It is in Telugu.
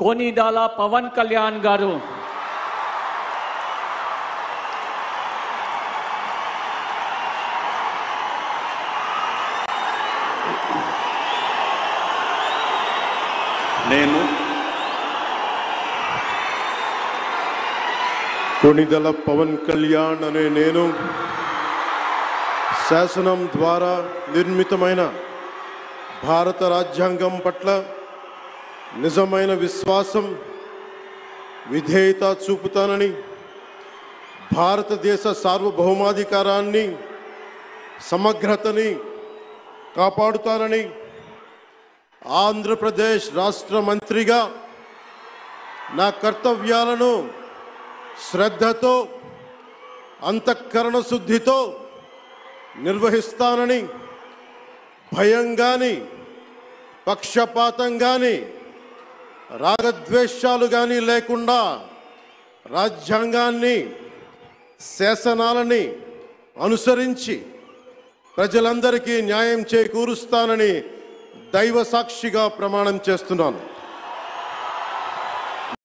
कोनिदाला पवन कल्याण गारू నేను कोनिदला पवन कल्याण अने नेनु శాసనం ద్వారా నిర్మితమైన భారత రాజ్యాంగం పట్ల నిజమైన విశ్వాసం విధేయత చూపుతానని భారతదేశ సార్వభౌమాధికారాన్ని సమగ్రతని కాపాడుతానని ఆంధ్రప్రదేశ్ రాష్ట్ర మంత్రిగా నా కర్తవ్యాలను శ్రద్ధతో అంతఃకరణ శుద్ధితో నిర్వహిస్తానని భయం గాని పక్షపాతం గాని రాగద్వేషాలు గాని లేకుండా రాజ్యాంగాన్ని శాసనాలని అనుసరించి ప్రజలందరికీ న్యాయం చేకూరుస్తానని దైవ సాక్షిగా ప్రమాణం చేస్తున్నాను।